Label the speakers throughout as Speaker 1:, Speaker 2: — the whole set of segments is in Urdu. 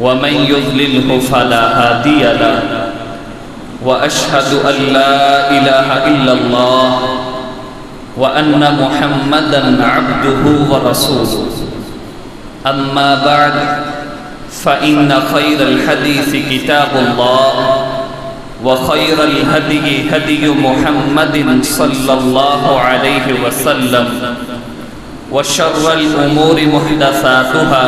Speaker 1: ومن يضلله فلا هادي له وأشهد أن لا إله إلا الله وأن محمدا عبده ورسوله أما بعد فإن خير الحديث كتاب الله وخير الهدي هدي محمد صلى الله عليه وسلم وشر الأمور محدثاتها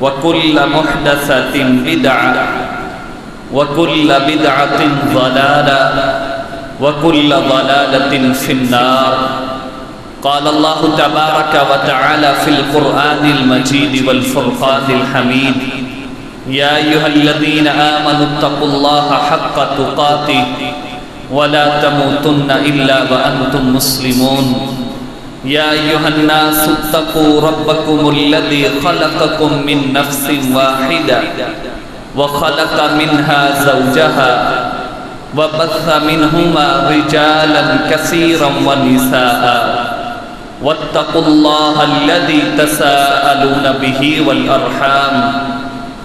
Speaker 1: وكل محدثة بدعة وكل بدعة ضلالة وكل ضلالة في النار. قال الله تبارك وتعالى في القرآن المجيد والفرقان الحميد: يا أيها الذين آمنوا اتقوا الله حق تقاته ولا تموتن إلا وأنتم مسلمون. يا أيها الناس اتقوا ربكم الذي خلقكم من نفس واحدة وخلق منها زوجها وبث منهما رجالا كثيرا ونساء واتقوا الله الذي تساءلون به والأرحام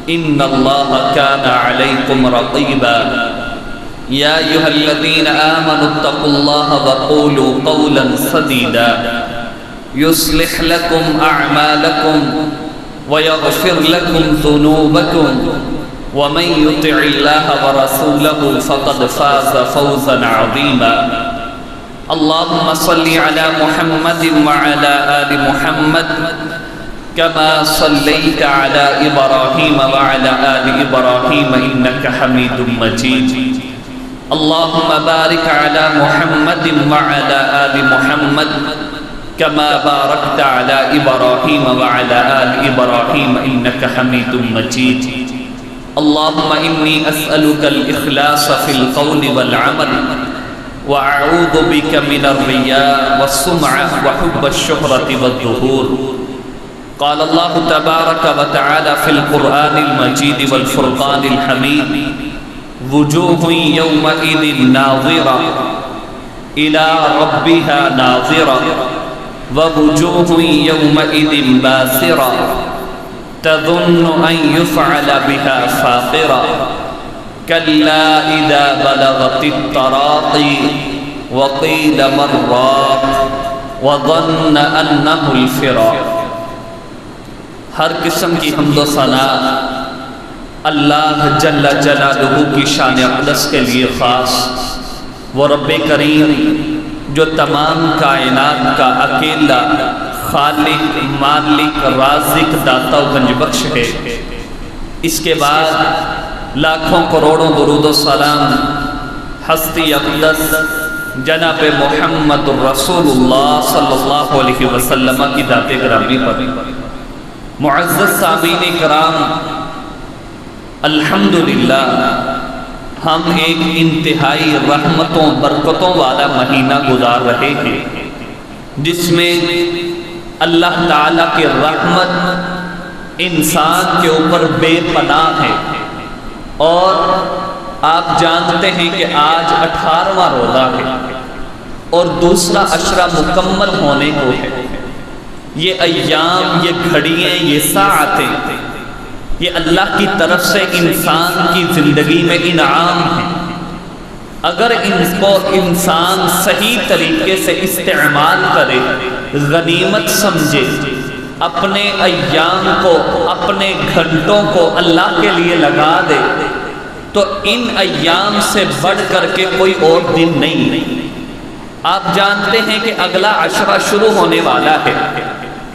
Speaker 1: إن الله كان عليكم رقيبا. يا أيها الذين آمنوا اتقوا الله وقولوا قولا سديدا يصلح لكم أعمالكم ويغفر لكم ذنوبكم ومن يطع الله ورسوله فقد فاز فوزا عظيما. اللهم صل على محمد وعلى آل محمد كما صليت على إبراهيم وعلى آل إبراهيم إنك حميد مجيد. اللهم بارك على محمد وعلى آل محمد كما باركت على إبراهيم وعلى آل إبراهيم إنك حميد مجيد. اللهم إني أسألك الإخلاص في القول والعمل وأعوذ بك من الرياء والسمعة وحب الشهرة والظهور. قال الله تبارك وتعالى في القرآن المجيد والفرقان الحميد: وجوه يومئذ ناظرة إلى ربها ناظرة ووجوه يومئذ باسرة تظن أن يفعل بها فاقرة كلا إذا بلغت التراقي وقيل من راق وظن أنه الفراق. ہر قسم کی حمد و ثنا اللہ جل جلالہ کی شان اقدس کے لیے خاص. وہ رب کریم جو تمام کائنات کا اکیلا خالق، مالک، رازق، داتا و گنج بخش ہے. اس کے بعد لاکھوں کروڑوں درود و سلام ہستی اقدس جناب محمد رسول اللہ صلی اللہ علیہ وسلم کی ذات گرامی پر. معزز سامعین کرام، الحمدللہ ہم ایک انتہائی رحمتوں برکتوں والا مہینہ گزار رہے ہیں جس میں اللہ تعالیٰ کی رحمت انسان کے اوپر بے پناہ ہے. اور آپ جانتے ہیں کہ آج 18واں روزہ ہے اور دوسرا عشرہ مکمل ہونے کو ہے. یہ ایام، یہ گھڑیاں، یہ ساعتیں، یہ اللہ کی طرف سے انسان کی زندگی میں انعام ہے. اگر ان کو انسان صحیح طریقے سے استعمال کرے، غنیمت سمجھے، اپنے ایام کو، اپنے گھنٹوں کو اللہ کے لیے لگا دے، تو ان ایام سے بڑھ کر کے کوئی اور دن نہیں. آپ جانتے ہیں کہ اگلا عشرہ شروع ہونے والا ہے.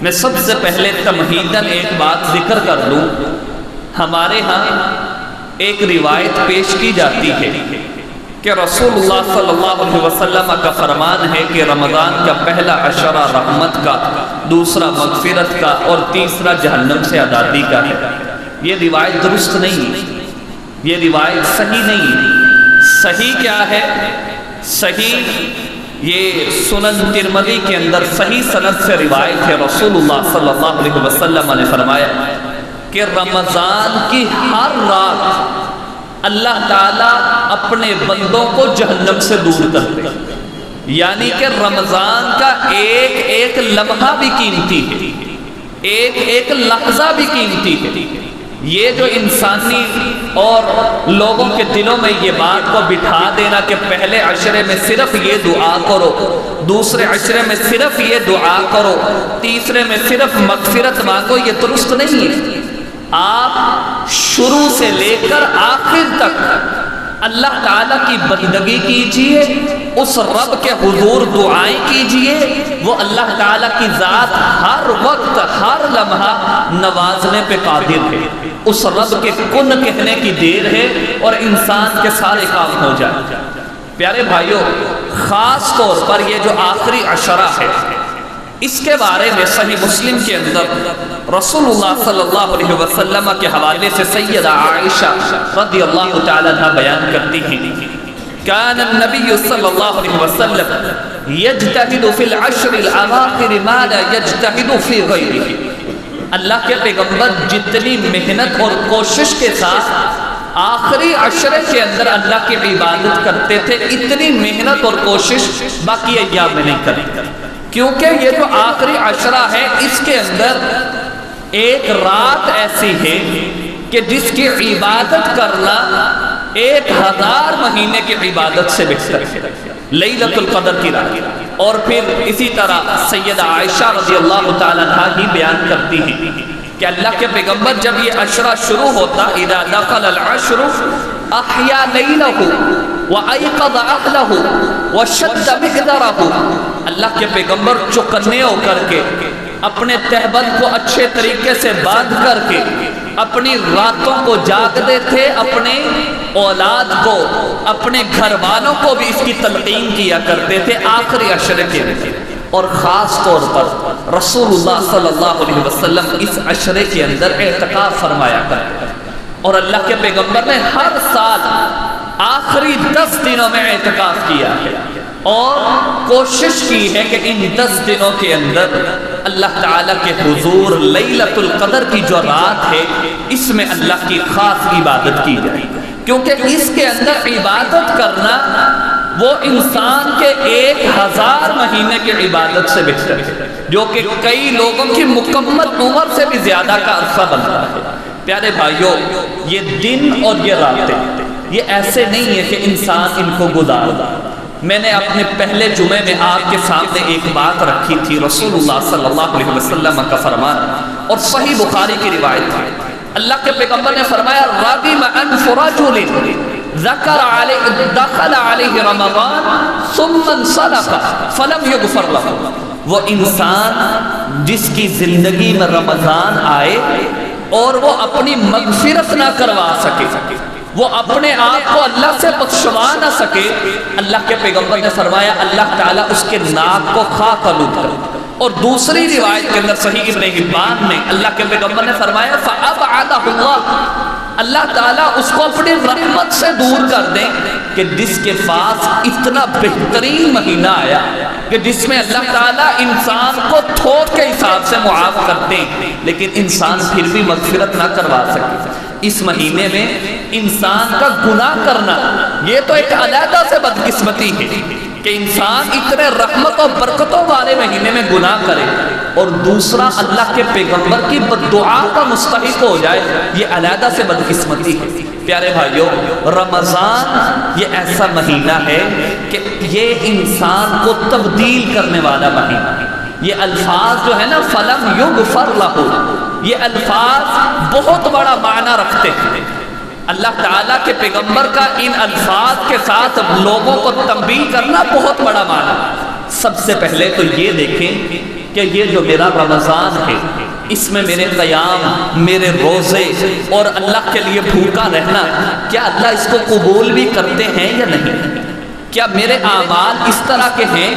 Speaker 1: میں سب سے پہلے تمہیداً ایک بات ذکر کر لوں. ہمارے ہاں ایک روایت پیش کی جاتی ہے کہ رسول اللہ صلی اللہ علیہ وسلم کا فرمان ہے کہ رمضان کا پہلا عشرہ رحمت کا، دوسرا مغفرت کا اور تیسرا جہنم سے آزادی کا ہے. یہ روایت درست نہیں، یہ روایت صحیح نہیں. صحیح کیا ہے؟ صحیح یہ سنن ترمذی کے اندر صحیح سند سے روایت ہے. رسول اللہ صلی اللہ علیہ وسلم نے فرمایا کہ رمضان کی ہر رات اللہ تعالیٰ اپنے بندوں کو جہنم سے دور کرتے ہیں. یعنی کہ رمضان کا ایک ایک لمحہ بھی قیمتی ہے، ایک ایک لحظہ بھی قیمتی ہے. یہ جو انسانی اور لوگوں کے دلوں میں یہ بات کو بٹھا دینا کہ پہلے عشرے میں صرف یہ دعا کرو، دوسرے عشرے میں صرف یہ دعا کرو، تیسرے میں صرف مغفرت مانگو، یہ درست نہیں ہے۔ آپ شروع سے لے کر آخر تک اللہ تعالیٰ کی بندگی کیجئے، اس رب کے حضور دعائیں کیجئے، وہ اللہ تعالیٰ کی ذات ہر وقت ہر لمحہ نوازنے پہ قادر ہے۔ اس رب کے کن کہنے کی دیر ہے اور انسان کے سارے کام ہو جائے۔ پیارے بھائیوں، خاص طور پر یہ جو آخری عشرہ ہے، اس کے بارے میں صحیح مسلم کے اندر رسول اللہ صلی اللہ علیہ وسلم کے حوالے سے سیدہ عائشہ رضی اللہ تعالیٰ عنہ بیان کرتی ہیں، کان النبی صلی اللہ علیہ وسلم یجتہد فی العشر الاواخر ما لا یجتہد فی غیرہ۔ اللہ کے پیغمبر جتنی محنت اور کوشش کے ساتھ آخری عشرے کے اندر اللہ کی عبادت کرتے تھے، اتنی محنت اور کوشش باقی ایام میں نہیں کرتے، کیونکہ یہ جو آخری عشرہ ہے اس کے اندر ایک رات ایسی ہے کہ جس کی عبادت کرنا 1000 مہینے کی عبادت سے بہتر ہے، لیلۃ القدر کی رات۔ اور پھر اسی طرح سیدہ عائشہ رضی اللہ تعالیٰ عنہ ہی بیان کرتی ہیں کہ اللہ کے پیغمبر جب یہ عشرہ شروع ہوتا، اذا دخل العشر احیا لیلہ وَأَيْقَظَ أَهْلَهُ وَشَدَّ مِقْدَرَهُ، اللہ کے پیغمبر چوکنے ہو کر کے اپنے تہبند کو اچھے طریقے سے باندھ کر کے اپنی راتوں کو جاگتے تھے، اپنے اولاد کو، اپنے گھر والوں کو بھی اس کی تلقین کیا کرتے تھے آخری عشرے کے لیے۔ اور خاص طور پر رسول اللہ صلی اللہ علیہ وسلم اس عشرے کے اندر اعتکاف فرمایا کرتے ہیں، اور اللہ کے پیغمبر نے ہر سال آخری 10 دنوں میں اعتکاف کیا ہے اور کوشش کی ہے کہ ان 10 دنوں کے اندر اللہ تعالیٰ کے حضور لیلۃ القدر کی جو رات ہے اس میں اللہ کی خاص عبادت کی جائے، کیونکہ اس کے اندر عبادت کرنا وہ انسان کے 1000 مہینے کی عبادت سے بہتر ہے، جو کہ کئی لوگوں کی مکمل عمر سے بھی زیادہ کا عرصہ بنتا ہے۔ پیارے بھائیوں، یہ دن اور یہ راتیں یہ ایسے نہیں ہے کہ انسان ان کو گزار۔ میں نے اپنے پہلے جمعے میں آپ کے سامنے ایک بات رکھی تھی، رسول اللہ صلی اللہ علیہ وسلم کا فرمان، اور صحیح بخاری کی روایت تھی۔ اللہ کے پیغمبر نے فرمایا، رغم انف رجل ذکر علیہ دخل علیہ رمضان ثم انسلخ فلم یغفر له، وہ انسان جس کی زندگی میں رمضان آئے اور وہ اپنی مغفرت نہ کروا سکے، وہ اپنے آپ کو اللہ سے بخشوا نہ سکے، اللہ کے پیغمبر نے فرمایا اللہ تعالیٰ اس کے ناک کو خاک آلود کر۔ اور دوسری روایت کے اندر صحیح ابن حبان میں اللہ کے پیغمبر نے فرمایا فَأَبْعَدَهُ اللَّهُ، اللہ تعالیٰ اس کو اپنی رحمت سے دور کر دیں کہ جس کے پاس اتنا بہترین مہینہ آیا کہ جس میں اللہ تعالیٰ انسان کو تھوک کے حساب سے معاف کرتے ہیں لیکن انسان پھر بھی مغفرت نہ کروا سکے۔ اس مہینے میں انسان کا گناہ کرنا یہ تو ایک علیحدہ سے بدقسمتی ہے کہ انسان اتنے رحمت و برکتوں والے مہینے میں گناہ کرے اور دوسرا اللہ کے پیغمبر کی بددعا کا مستحق ہو جائے، یہ علیحدہ سے بدقسمتی ہے۔ پیارے بھائیوں، رمضان یہ ایسا مہینہ ہے کہ یہ انسان کو تبدیل کرنے والا مہینہ ہے۔ یہ الفاظ جو ہے نا فَلَمْ يُغْفَرْ لَهُ، یہ الفاظ بہت بڑا معنی رکھتے ہیں۔ اللہ تعالیٰ کے پیغمبر کا ان الفاظ کے ساتھ لوگوں کو تنبیہ کرنا بہت بڑا معنی۔ سب سے پہلے تو یہ دیکھیں کہ یہ جو میرا رمضان ہے اس میں میرے قیام، میرے روزے اور اللہ کے لیے بھوکا رہنا، کیا اللہ اس کو قبول بھی کرتے ہیں یا نہیں؟ کیا میرے اعمال اس طرح کے ہیں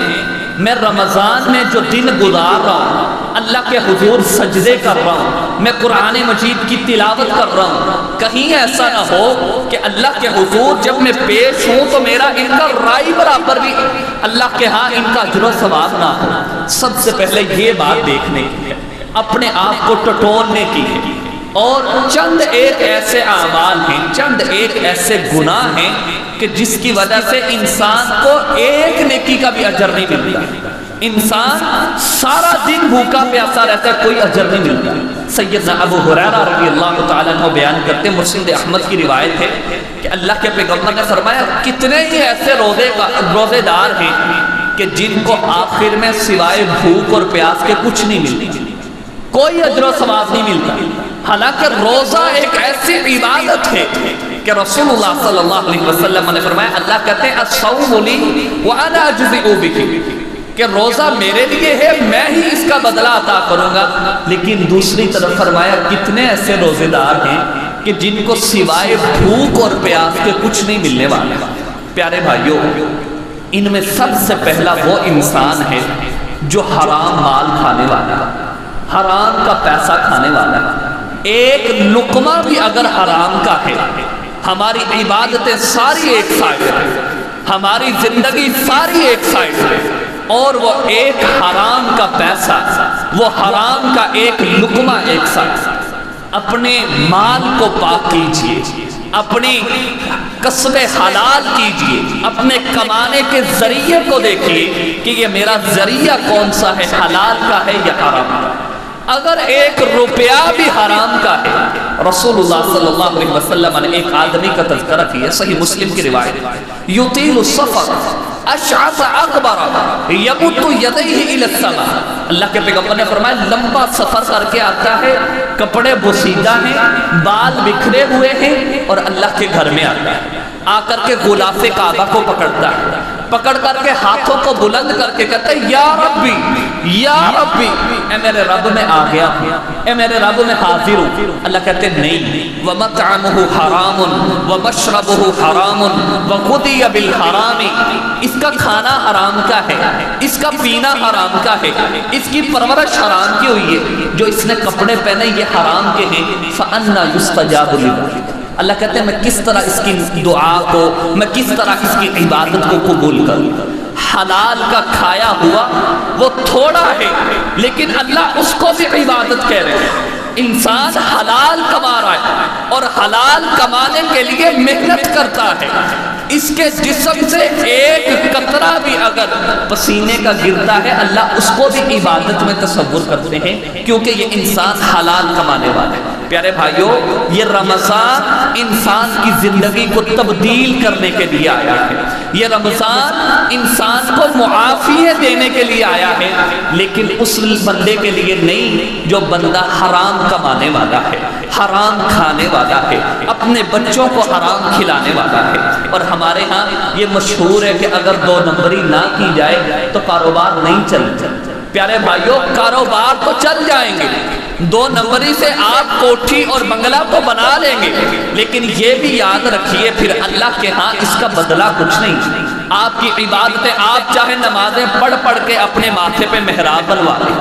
Speaker 1: میں رمضان میں جو دن گزار رہا ہوں اللہ کے حضور سجدے کر رہا ہوں، میں قرآن مجید کی تلاوت کر رہا ہوں، کہیں ایسا نہ ہو کہ اللہ کے حضور جب میں پیش ہوں تو میرا ان کا رائی برابر بھی اللہ کے ہاں ان کا اجر و ثواب نہ ہو۔ سب سے پہلے یہ بات دیکھنے کی ہے، اپنے آپ کو ٹٹولنے کی ہے، اور چند ایک ایسے اعمال ہیں، چند ایک ایسے گناہ ہیں کہ جس کی وجہ سے انسان کو ایک نیکی کا بھی اجر نہیں ملتا، انسان سارا دن بھوکا پیاسا رہتا ہے، کوئی اجر نہیں ملتا۔ سیدنا ابو ہریرہ رضی اللہ تعالیٰ عنہ بیان کرتے ہیں، مسند احمد کی روایت ہے کہ اللہ کے پیغمبر نے فرمایا کتنے ہی ایسے روزے دار ہیں کہ جن کو آخر میں سوائے بھوک اور پیاس کے کچھ نہیں ملتا، کوئی اجر و ثواب نہیں ملتا۔ حالانکہ روزہ ایک ایسی عبادت ہے کہ رسول اللہ صلی اللہ علیہ وسلم نے فرمایا، اللہ کہتے ہیں الصوم لی وانا اجزئ بہ، کہ روزہ میرے لیے ہے، میں ہی اس کا بدلہ عطا کروں گا۔ لیکن دوسری طرف فرمایا کتنے ایسے روزے دار ہیں کہ جن کو سوائے بھوک اور پیاس کے کچھ نہیں ملنے والا۔ پیارے بھائیوں، ان میں سب سے پہلا وہ انسان ہے جو حرام مال کھانے والا، حرام کا پیسہ کھانے والا۔ ایک لقمہ بھی اگر حرام کا ہے، ہماری عبادتیں ساری ایک سائڈ ہے، ہماری زندگی ساری ایک سائڈ ہے، اور وہ ایک حرام کا پیسہ، وہ حرام کا ایک لقمہ ایک سائڈ۔ اپنے مال کو پاک کیجئے، اپنی کسب حلال کیجئے، اپنے کمانے کے ذریعے کو دیکھیے کہ یہ میرا ذریعہ کون سا ہے، حلال کا ہے یا حرام کا۔ اگر ایک روپیہ بھی حرام کا ہے، رسول اللہ صلی اللہ علیہ وسلم نے ایک آدمی کا تذکرہ کیا، صحیح مسلم کی روایت، یطیل السفر اشعث اغبر یمد یدیہ الی السماء، اللہ کے پیغمبر نے فرمایا لمبا سفر کر کے آتا ہے، کپڑے بوسیدہ ہیں، بال بکھرے ہوئے ہیں، اور اللہ کے گھر میں آتا ہے، آ کر کے غلاف کعبہ کو پکڑتا ہے، پکڑ کر کے ہاتھوں کو بلند کر کے کہتا ہے یا ربی یا ربی، اے میرے رب میں آ گیا ہوں، اے میرے رب میں حاضر ہوں۔ اللہ کہتے ہیں نہیں، وَمَطْعَمُهُ حَرَامٌ وَمَشْرَبُهُ حَرَامٌ وَغُذِيَ بِالْحَرَامِ، اس کا کھانا حرام کا ہے، اس کا پینا حرام کا ہے، اس کی پرورش حرام کی ہوئی ہے، جو اس نے کپڑے پہنے یہ حرام کے ہیں، فَأَنَّا يُسْتَجَابُ لِذَلِكَ۔ اللہ کہتے ہیں میں کس طرح اس کی دعا کو، میں کس طرح اس کی عبادت کو قبول کروں۔ حلال کا کھایا ہوا وہ تھوڑا ہے، لیکن اللہ اس کو بھی عبادت کہہ رہے ہیں۔ انسان حلال کما رہا ہے اور حلال کمانے کے لیے محنت کرتا ہے، اس کے جسم سے ایک قطرہ بھی اگر پسینے کا گرتا ہے، اللہ اس کو بھی عبادت میں تصور کرتے ہیں، کیونکہ یہ انسان حلال کمانے والا ہے۔ پیارے بھائیوں، یہ رمضان انسان کی زندگی کو تبدیل کرنے کے لیے آیا ہے، یہ رمضان انسان کو معافیت دینے کے لیے آیا ہے، لیکن اس بندے کے لیے نہیں جو بندہ حرام کمانے والا ہے، حرام کھانے والا ہے، اپنے بچوں کو حرام کھلانے والا ہے۔ اور ہمارے ہاں یہ مشہور ہے کہ اگر 2 نمبری نہ کی جائے تو کاروبار نہیں چلتا۔ پیارے بھائیوں، کاروبار تو چل جائیں گے، 2 نمبری سے آپ کوٹھی اور بنگلہ کو بنا لیں گے، لیکن یہ بھی یاد رکھیے پھر اللہ کے ہاں اس کا بدلہ کچھ نہیں۔ آپ کی عبادتیں، آپ چاہے نمازیں پڑھ پڑھ کے اپنے ماتھے پہ محراب بنوا لیں،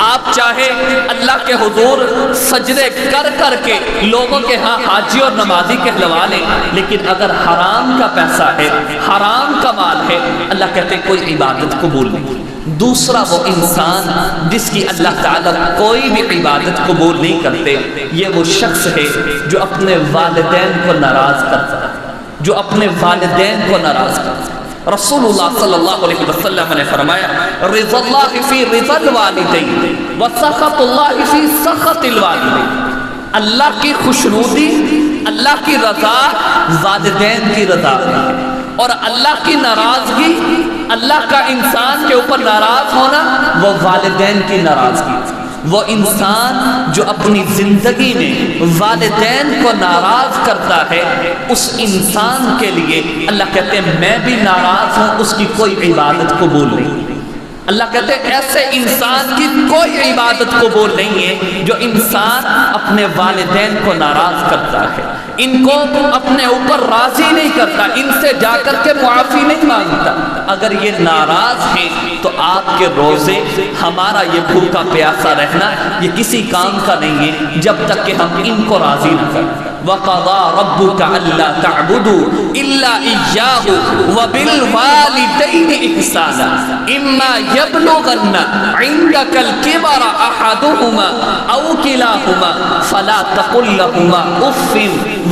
Speaker 1: آپ چاہے اللہ کے حضور سجدے کر کر کے لوگوں کے ہاں حاجی اور نمازی کہلوا لیں، لیکن اگر حرام کا پیسہ ہے، حرام کا مال ہے، اللہ کہتے ہیں کوئی عبادت قبول نہیں۔ دوسرا وہ انسان جس کی اللہ تعالیٰ کوئی بھی عبادت قبول نہیں کرتے، یہ وہ شخص ہے جو اپنے والدین کو ناراض کرتا ہے، جو اپنے والدین کو ناراض کرتا ہے۔ رسول اللہ صلی اللہ علیہ وسلم نے فرمایا رضا اللہ فی رضا الوالدین وسخط اللہ فی سخط الوالدین، اللہ کی خوشنودی، اللہ کی رضا والدین کی رضا ہے، اور اللہ کی ناراضگی، اللہ کا انسان کے اوپر ناراض ہونا، وہ والدین کی ناراضگی۔ وہ انسان جو اپنی زندگی میں والدین کو ناراض کرتا ہے، اس انسان کے لیے اللہ کہتے ہیں میں بھی ناراض ہوں، اس کی کوئی عبادت قبول نہیں۔ اللہ کہتے ہیں ایسے انسان کی کوئی عبادت قبول نہیں ہے جو انسان اپنے والدین کو ناراض کرتا ہے، ان کو اپنے اوپر راضی نہیں کرتا، ان سے جا کر کے معافی نہیں مانگتا۔ اگر یہ ناراض ہیں تو آپ کے روزے، ہمارا یہ بھوکا پیاسا رہنا یہ کسی کام کا نہیں ہے جب تک کہ ہم ان کو راضی نہ کریں۔ وَقَضَى رَبُّكَ أَلَّا تَعْبُدُوا إِلَّا إِيَّاهُ وَبِالْوَالِدَيْنِ إِحْسَانًا إِمَّا يَبْلُغَنَّ عِندَكَ الْكِبَرَ أَحَدُهُمَا أَوْ كِلَاهُمَا فَلَا تَقُل لَّهُمَا أُفٍّ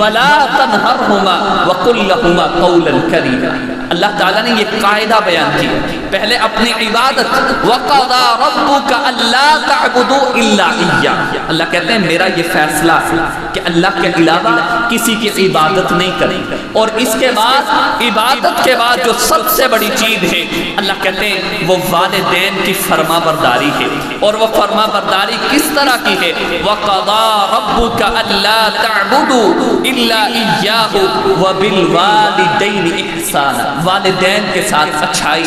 Speaker 1: وَلَا تَنْهَرْهُمَا وَقُل لَّهُمَا قَوْلًا كَرِيمًا۔ اللہ تعالیٰ نے یہ قاعدہ بیان کیا، پہلے اپنی عبادت وَقَضَى رَبُّكَ أَلَّا تَعْبُدُوا إِلَّا إِيَّاهُ، اللہ کہتے ہیں میرا یہ فیصلہ ہے کہ اللہ کے علاوہ کسی کی عبادت نہیں کریں، اور اس کے بعد عبادت کے بعد جو سب سے بڑی چیز ہے اللہ کہتے ہیں وہ والدین کی فرما برداری ہے، اور وہ فرما برداری کس طرح کی ہے؟ وَقَضَى رَبُّكَ أَلَّا تَعْبُدُوا إِلَّا إِيَّاهُ وَبِالْوَالِدَيْنِ إِحْسَانًا، والدین کے ساتھ اچھائی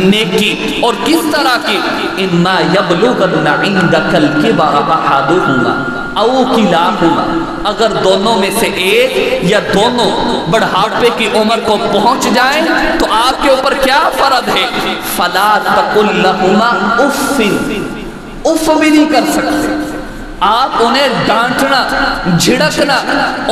Speaker 1: نیکی، اور کس طرح کی؟ اِمَّا يَبْلُغَنَّ عِندَكَ الْكِبَرَ أَحَدُهُمَا او کلاہما، اگر دونوں میں سے ایک یا دونوں بڑھاپے کی عمر کو پہنچ جائیں تو آپ کے اوپر کیا فرض ہے؟ فلا تقل لہما اف، اف بھی نہیں کر سکتے آپ، انہیں ڈانٹنا، جھڑکنا،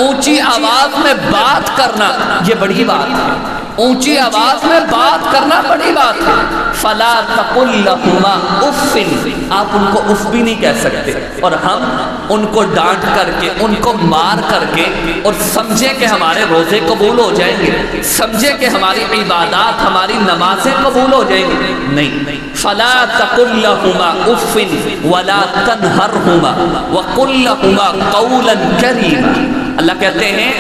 Speaker 1: اونچی آواز میں بات کرنا یہ بڑی بات ہے، اونچی آواز میں بات کرنا بڑی بات ہے۔ فلا تقل لہما اف، آپ ان کو اف بھی نہیں کہہ سکتے، اور ہم ان کو ڈانٹ کر کے، ان کو مار کر کے، اور سمجھے کہ ہمارے روزے قبول ہو جائیں گے، سمجھے کہ ہماری عبادات، ہماری نمازیں قبول ہو جائیں گی، نہیں۔ فلا تقل لہما اف ولا تنہرہما وقل لہما قولا کریما، اللہ کہتے ہیں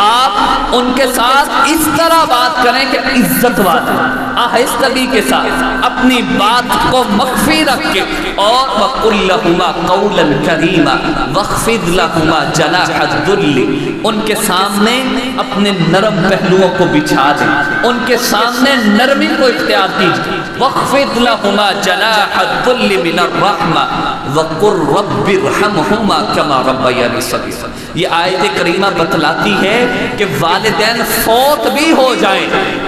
Speaker 1: آپ ان کے ساتھ اس طرح بات کریں کہ عزت والا، آہستگی کے ساتھ اپنی بات کو مخفی رکھ کے، اور وَقُلْ لَهُمَا قَوْلًا كَرِيمًا وَاخْفِضْ لَهُمَا جَنَاحَ الذُّلِّ، ان کے سامنے اپنے نرم پہلوؤں کو بچھا دیں، ان کے سامنے نرمی کو اختیار کیجیے۔ وَاخْفِضْ لَهُمَا جَنَاحَ الذُّلِّ مِنَ الرَّحْمَةِ وَقُلْ رَبِّ ارْحَمْهُمَا كَمَا رَبَّيَانِي صَغِيرًا، یہ آیت کریمہ بتلاتی ہے کہ والدین فوت بھی ہو جائیں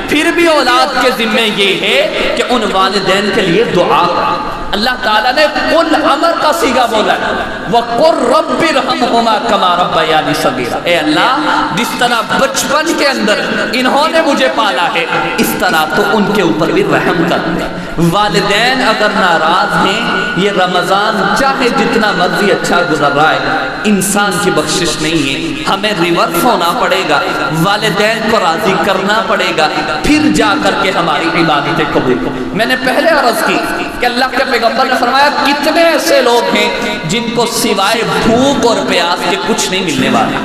Speaker 1: پھر بھی اولاد کے ذمہ یہ ہے کہ ان والدین کے لیے دعا کریں۔ اللہ تعالیٰ نے قل امر کا صیغہ بولا ہے، وَقُلْ رَبِّ ارْحَمْهُمَا كَمَا رَبَّيَانِي صَغِيرًا، اے اللہ جس طرح بچپن کے اندر انہوں نے مجھے پالا ہے اس طرح تو ان کے اوپر بھی رحم کر دے۔ والدین اگر ناراض ہیں، یہ رمضان چاہے جتنا مرضی اچھا گزر رہا ہے انسان کی بخشش نہیں ہے، ہمیں ریورس ہونا پڑے گا، والدین کو راضی کرنا پڑے گا، پھر جا کر کے ہماری عبادتیں قبول۔ میں نے پہلے عرض کی کہ اللہ کے پیغمبر نے فرمایا کتنے ایسے لوگ ہیں جن کو سوائے بھوک اور پیاس کے کچھ نہیں ملنے والے،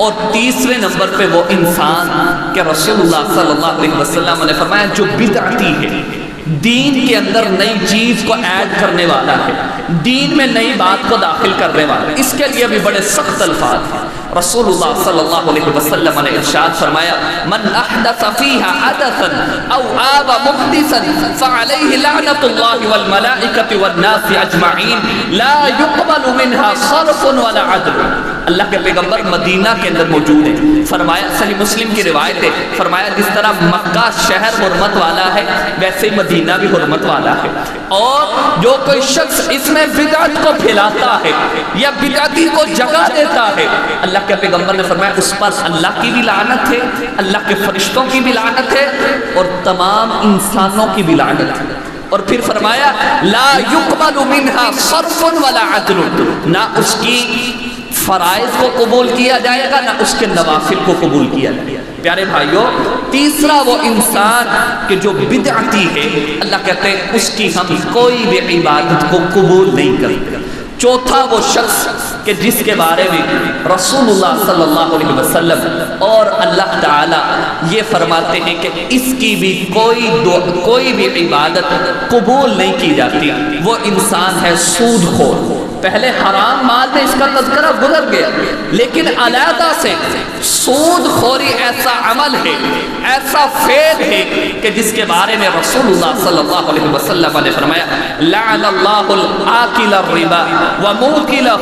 Speaker 1: اور تیسرے نمبر پہ وہ انسان کہ رسول اللہ صلی اللہ علیہ وسلم نے فرمایا جو بدعتی ہے، دین کے اندر نئی چیز کو ایڈ کرنے والا ہے، دین میں نئی بات کو داخل کرنے والا ہے، اس کے لیے بھی بڑے سخت الفاظ ہیں۔ رسول اللہ صلی اللہ علیہ وسلم نے ارشاد فرمایا من احدث فیہا حدثا او آب محدثا فعلیہ لعنت اللہ والملائکۃ والناس اجمعین لا یقبل منها صرف ولا عدل، اللہ کے پیغمبر مدینہ کے اندر موجود ہیں، فرمایا صحیح مسلم کی روایت ہے، فرمایا جس طرح مکہ شہر حرمت والا ہے ویسے ہی مدینہ بھی حرمت والا ہے، اور جو کوئی شخص اس میں بدعت کو پھیلاتا ہے یا بدعتی کو جگہ دیتا ہے، اللہ کے پیغمبر نے فرمایا اس پر اللہ کی بھی لعنت ہے، اللہ کے فرشتوں کی بھی لعنت ہے، اور تمام انسانوں کی بھی لعنت ہے، اور پھر فرمایا لا یقبل منها صرف ولا عدل، نہ اس کی فرائض کو قبول کیا جائے گا نہ اس کے نوافل کو قبول کیا جائے گا۔ پیارے بھائیوں، تیسرا وہ انسان کہ جو بدعتی ہے اللہ کہتے ہیں اس کی ہم کوئی بھی عبادت کو قبول نہیں کرتے۔ چوتھا وہ شخص کہ جس کے بارے میں رسول اللہ صلی اللہ علیہ وسلم اور اللہ تعالیٰ یہ فرماتے ہیں کہ اس کی بھی کوئی بھی عبادت قبول نہیں کی جاتی، وہ انسان ہے سود خور۔ پہلے حرام مال میں اس کا تذکرہ گزر گیا، لیکن علیحدہ سے سود خوری ایسا عمل ہے، ایسا فعل ہے کہ جس کے بارے میں رسول اللہ صلی اللہ علیہ وسلم نے فرمایا لعن اللہ الآکل الربا وموکلہ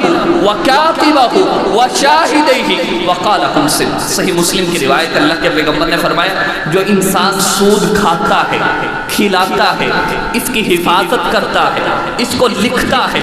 Speaker 1: وکاتبہ وشاہدیہ وقال ہم صدق۔ صحیح مسلم کی روایت، اللہ کے پیغمبر نے فرمایا جو انسان سود کھاتا ہے، کھلاتا ہے، اس کی حفاظت کرتا ہے، اس کو لکھتا ہے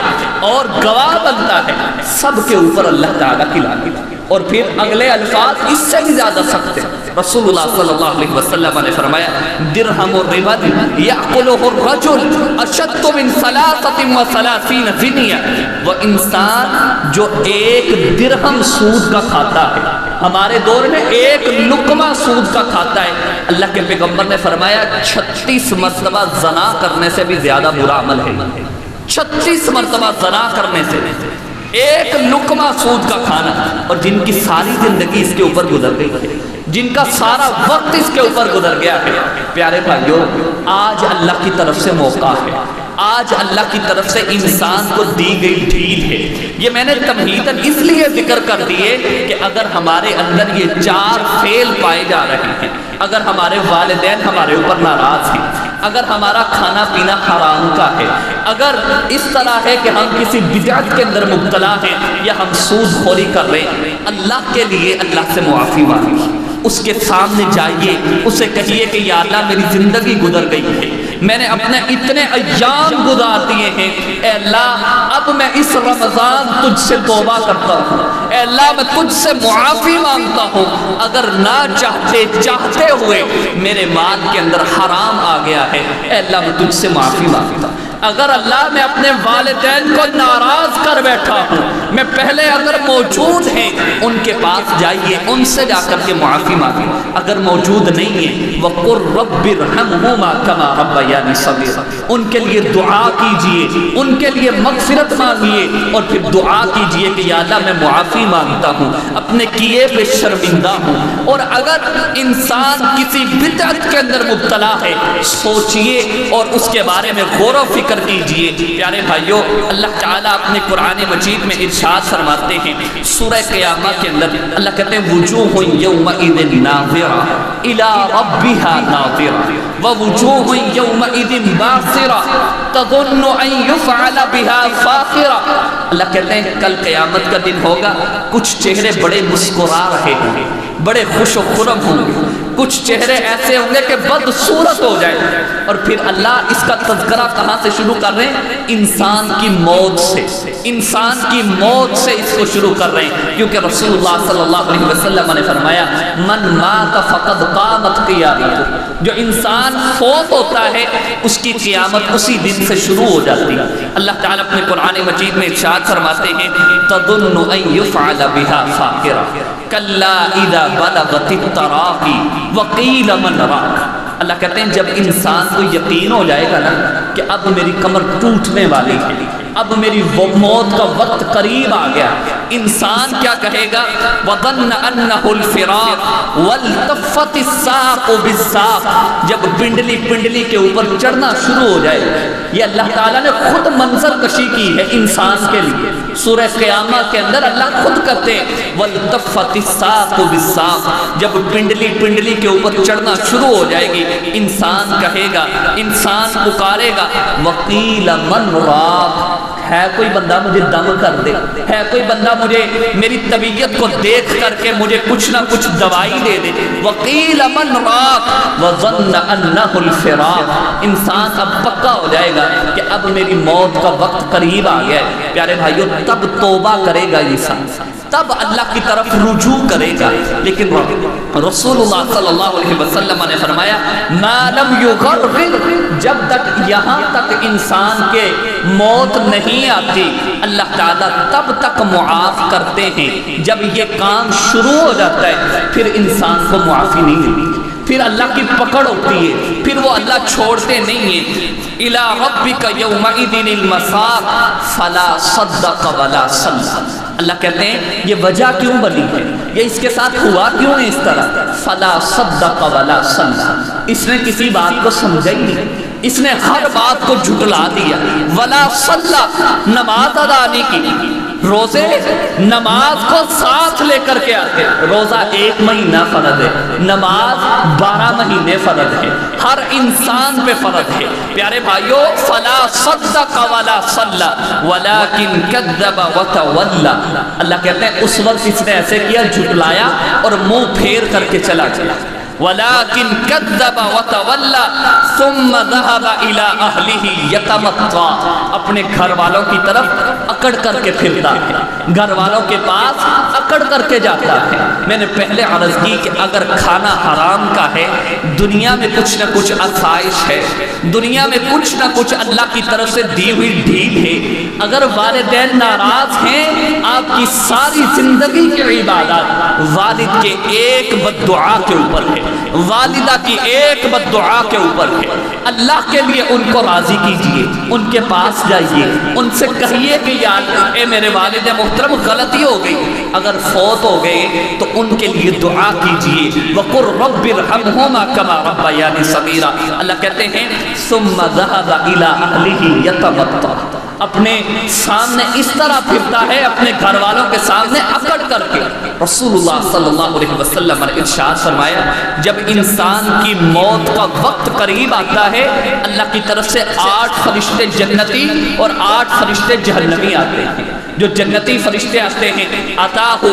Speaker 1: اور گواہ بنتا ہے، سب کے اوپر اللہ تعالیٰ کی لعنت۔ اور پھر اگلے الفاظ اس سے بھی زیادہ سخت ہیں، رسول اللہ صلی اللہ علیہ وسلم نے فرمایا درہم الربا یأکلہ الرجل اشد من 33 زنیہ، وہ انسان جو ایک درہم سود کا کھاتا ہے، ہمارے دور میں ایک لقمہ سود کا کھاتا ہے، اللہ کے پیغمبر نے فرمایا 36 مرتبہ زنا کرنے سے بھی زیادہ برا عمل ہے۔ 36 مرتبہ زنا کرنے سے ایک لقمہ سود کا کھانا، اور جن کی ساری زندگی اس کے اوپر گزر گئی ہے، جن کا سارا وقت اس کے اوپر گزر گیا ہے۔ پیارے بھائیو، آج اللہ کی طرف سے موقع ہے، آج اللہ کی طرف سے انسان کو دی گئی ڈھیل ہے۔ یہ میں نے تمہیداً اس لیے ذکر کر دیے کہ اگر ہمارے اندر یہ 4 فعل پائے جا رہے ہیں، اگر ہمارے والدین ہمارے اوپر ناراض ہیں، اگر ہمارا کھانا پینا حرام کا ہے، اگر اس طرح ہے کہ ہم کسی بدعت کے اندر مبتلا ہیں، یا ہم سود خوری کر رہے ہیں، اللہ کے لیے اللہ سے معافی مانگیے، اس کے سامنے جائیے، اسے کہیے کہ یا اللہ میری زندگی گزر گئی ہے، میں نے اپنے اتنے ایام گزار دیے ہیں، اے اللہ اب میں اس رمضان تجھ سے توبہ کرتا ہوں، اے اللہ میں تجھ سے معافی مانگتا ہوں، اگر نہ چاہتے ہوئے میرے مال کے اندر حرام آ گیا ہے، اے اللہ میں تجھ سے معافی مانگتا ہوں، اگر اللہ میں اپنے والدین کو ناراض کر بیٹھا ہوں، میں پہلے اگر موجود ہیں ان کے پاس جائیے، ان سے جا کر کے معافی مانگیں، اگر موجود نہیں ہیں وَقُلْ رَبِّ ارْحَمْهُمَا كَمَا رَبَّيَانِي صَغِيرًا، ان کے لیے دعا کیجئے، ان کے لیے مغفرت مانگیے، اور پھر دعا کیجئے کہ یا اللہ میں معافی مانگتا ہوں، اپنے کیے پہ شرمندہ ہوں۔ اور اگر انسان کسی بدعت کے اندر مبتلا ہے، سوچئے اور اس کے بارے میں غور و فکر کیجئے۔ پیارے بھائیو، اللہ تعالیٰ اپنے قرآن مجید میں ارشاد فرماتے ہیں سورہ قیامہ کے اندر، اللہ کہتے ہیں وجوہ یومئذ ناظرہ الی ربها ناظرہ ووجوہ یومئذ باسرہ تظن ان یفعل بها فاقرہ۔ اللہ کہتے ہیں کل قیامت کا دن ہوگا، کچھ چہرے بڑے مسکرا رہے ہوں گے، بڑے خوش و خرم ہوں گے، کچھ چہرے ایسے ہوں گے کہ بدصورت ہو جائے، اور پھر اللہ اس کا تذکرہ کہاں سے شروع کر رہے ہیں؟ انسان کی موت سے، انسان کی موت سے اس کو شروع کر رہے ہیں، کیونکہ رسول اللہ صلی اللہ علیہ وسلم نے فرمایا من مات فقد قامت قیامتہ، جو انسان فوت ہوتا ہے اس کی قیامت اسی دن سے شروع ہو جاتی ہے۔ اللہ تعالیٰ اپنے قرآن مجید میں ارشاد فرماتے ہیں تظن ان یفعل بها فاقرہ کلا اذا بلغت التراقی وقیل من راق۔ اللہ کہتے ہیں جب انسان کو یقین ہو جائے گا نا کہ اب میری کمر ٹوٹنے والی ہے، اب میری موت کا وقت قریب آ گیا، انسان کیا کہے گا؟ وَظَنَّ أَنَّهُ الْفِرَاقُ وَالْتَفَّتِ السَّاقُ بِالسَّاقِ، جب پنڈلی کے اوپر چڑھنا شروع ہو جائے۔ یہ اللہ تعالیٰ نے خود منظر کشی کی ہے انسان کے لیے، سورہ قیامہ کے اندر اللہ خود کہتے ہیں وَالْتَفَّتِ السَّاقُ بِالسَّاقِ، جب پنڈلی کے اوپر چڑھنا شروع ہو جائے گی، انسان کہے گا، انسان پکارے گا وَقِيلَ مَنْ رَاقٍ، ہے کوئی بندہ مجھے دم کر دے، ہے کوئی بندہ مجھے میری طبیعت کو دیکھ کر کے مجھے کچھ نہ کچھ دوائی دے دے۔ وَقِيلَ مَنْ رَاقٍ وَظَنَّ أَنَّهُ الْفِرَاقُ، انسان اب پکا ہو جائے گا کہ اب میری موت کا وقت قریب آ گیا ہے۔ پیارے بھائیو، تب توبہ کرے گا انسان، تب اللہ کی طرف رجوع کرے گا، لیکن رسول اللہ صلی اللہ علیہ وسلم نے فرمایا ما لم یغرغر، جب تک یہاں تک انسان کے موت نہیں آتی اللہ تعالیٰ تب تک معاف کرتے ہیں، جب یہ کام شروع ہو جاتا ہے پھر انسان کو معافی نہیں ملتی، پھر اللہ کی پکڑ ہوتی ہے، پھر وہ اللہ چھوڑتے نہیں ہیں۔ اِلَىٰ رَبِّكَ يَوْمَئِذٍ الْمَسَاقُ فَلَا صَدَّقَ وَلَا صَلَّى۔ اللہ کہتے ہیں یہ وجہ کیوں بنی ہے، یہ اس کے ساتھ ہوا کیوں ہے اس طرح؟ فَلَا صَدَّقَ وَلَا صَلَّى، اس نے کسی بات کو سمجھا ہی نہیں، اس نے ہر بات کو جھٹلا دیا۔ وَلَا صَلَّى، نماز ادا نہیں کی، روزے نماز کو ساتھ لے کر کے آتے، روزہ 1 مہینہ فرض ہے، نماز 12 مہینے فرض ہے، ہر انسان پہ فرض ہے۔ پیارے بھائیو، فلا صدق ولا صلی ولکن کذب وتولی، اللہ کہتے ہیں اس وقت اس نے ایسے کیا، جھٹلایا اور منہ پھیر کر کے چلا گیا۔ وَلَكِنْ كَذَّبَ وَتَوَلَّى ثُمَّ ذَهَبَ إِلَىٰ أَهْلِهِ يَتَمَطَّىٰ، اپنے گھر والوں کی طرف اکڑ کر کے پھرتا ہے، گھر والوں کے پاس اکڑ کر کے جاتا ہے۔ میں نے پہلے عرض کی کہ اگر کھانا حرام کا ہے، دنیا میں کچھ نہ کچھ آسائش ہے، دنیا میں کچھ نہ کچھ اللہ کی طرف سے دی ہوئی ڈھیل ہے، اگر والدین ناراض ہیں آپ کی ساری زندگی کی عبادت والد کے ایک بد دعا کے اوپر ہے، والدہ کی ایک بد دعا کے اوپر ہے۔ اللہ کے لیے ان کو راضی کیجئے، ان کے پاس جائیے، ان سے کہیے کہ یا اے میرے والد محترم غلطی ہو گئی، اگر فوت ہو گئے تو ان کے لیے دعا کیجئے۔ وَقُلْ رَبِّ ارْحَمْهُمَا كَمَا رَبَّيَانِي صَغِيرًا۔ اللہ کہتے ہیں ثُمَّ ذَهَبَ إِلَىٰ أَهْلِهِ يَتَمَطَّىٰ، اپنے سامنے اس طرح پھرتا ہے، اپنے گھر والوں کے سامنے اکڑ کر کے۔ رسول اللہ صلی اللہ علیہ وسلم نے ارشاد فرمایا جب انسان کی موت کا وقت قریب آتا ہے اللہ کی طرف سے 8 فرشتے جنتی اور 8 فرشتے جہنمی آتے ہیں۔ جو جنتی فرشتے آتے ہیں اتاہ